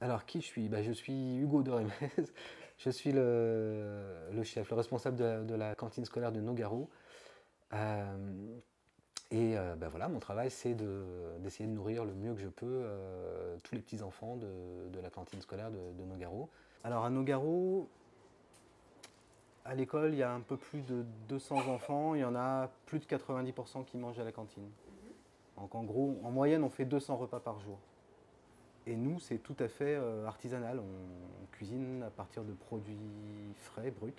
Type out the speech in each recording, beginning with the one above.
Alors, qui je suis? Je suis Hugo de Remez. Je suis le chef, le responsable de la cantine scolaire de Nogaro. Euh, voilà, mon travail, c'est d'essayer de nourrir le mieux que je peux tous les petits-enfants de la cantine scolaire de Nogaro. Alors, à Nogaro, à l'école, il y a un peu plus de 200 enfants. Il y en a plus de 90% qui mangent à la cantine. Donc, en gros, en moyenne, on fait 200 repas par jour. Et nous, c'est tout à fait artisanal. On cuisine à partir de produits frais, bruts.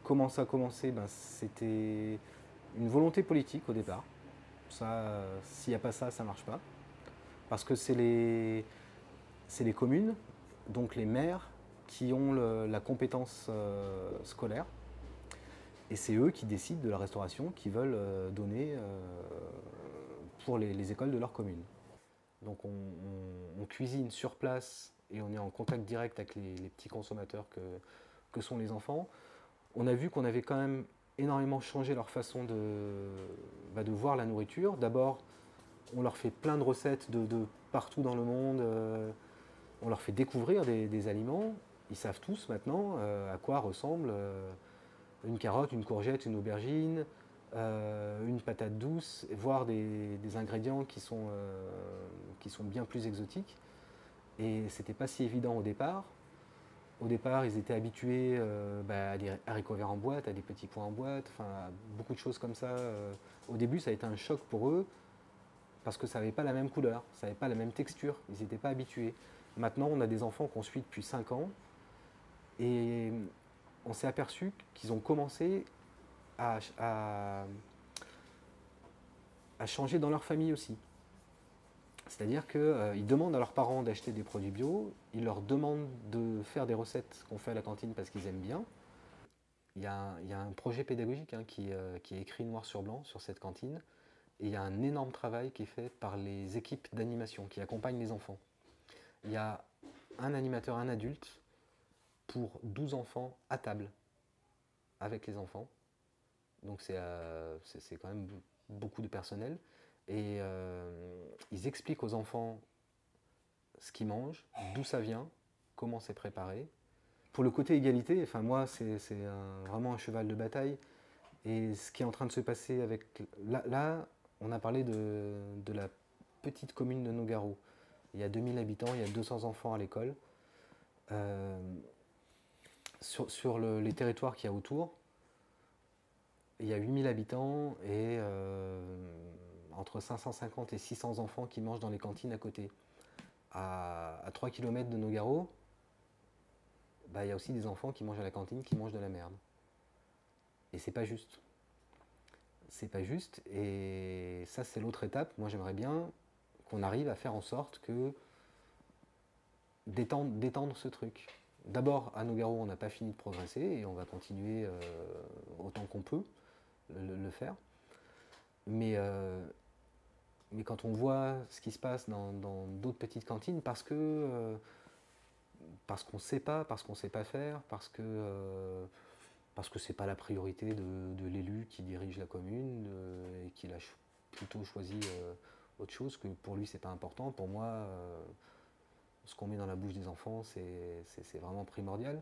Comment ça a commencé? C'était une volonté politique au départ. Ça, s'il n'y a pas ça, ça ne marche pas. Parce que c'est les communes, donc les maires, qui ont la compétence scolaire. Et c'est eux qui décident de la restauration qu'ils veulent donner pour les écoles de leur commune. Donc on cuisine sur place et on est en contact direct avec les petits consommateurs que sont les enfants. On a vu qu'on avait quand même énormément changé leur façon de voir la nourriture. D'abord, on leur fait plein de recettes de partout dans le monde. On leur fait découvrir des aliments. Ils savent tous maintenant à quoi ressemble une carotte, une courgette, une aubergine, une patate douce, voire des ingrédients qui sont bien plus exotiques. Et c'était pas si évident au départ. Au départ, ils étaient habitués à des haricots verts en boîte, à des petits pois en boîte, enfin à beaucoup de choses comme ça. Au début, ça a été un choc pour eux parce que ça n'avait pas la même couleur, ça n'avait pas la même texture. Ils n'étaient pas habitués. Maintenant, on a des enfants qu'on suit depuis 5 ans et on s'est aperçu qu'ils ont commencé à changer dans leur famille aussi. C'est-à-dire qu'ils demandent à leurs parents d'acheter des produits bio, ils leur demandent de faire des recettes qu'on fait à la cantine parce qu'ils aiment bien. Il y a un projet pédagogique qui est écrit noir sur blanc sur cette cantine, et il y a un énorme travail qui est fait par les équipes d'animation qui accompagnent les enfants. Il y a un animateur, un adulte, pour 12 enfants à table avec les enfants. Donc c'est quand même beaucoup de personnel. Et ils expliquent aux enfants ce qu'ils mangent, d'où ça vient, comment c'est préparé. Pour le côté égalité, enfin moi c'est vraiment un cheval de bataille. Et ce qui est en train de se passer avec... Là on a parlé de la petite commune de Nogaro. Il y a 2000 habitants, il y a 200 enfants à l'école. Euh, sur les territoires qu'il y a autour, il y a 8000 habitants et entre 550 et 600 enfants qui mangent dans les cantines à côté. À 3 km de Nogaro, il y a aussi des enfants qui mangent à la cantine, qui mangent de la merde. Et c'est pas juste. C'est pas juste. Et ça, c'est l'autre étape. Moi, j'aimerais bien qu'on arrive à faire en sorte que d'étendre ce truc. D'abord, à Nogaro, on n'a pas fini de progresser et on va continuer autant qu'on peut le faire. Mais, mais quand on voit ce qui se passe dans d'autres petites cantines, parce qu'on ne sait pas, parce qu'on ne sait pas faire, parce que c'est pas la priorité de l'élu qui dirige la commune et qu'il a plutôt choisi autre chose, que pour lui c'est pas important. Pour moi, ce qu'on met dans la bouche des enfants, c'est vraiment primordial.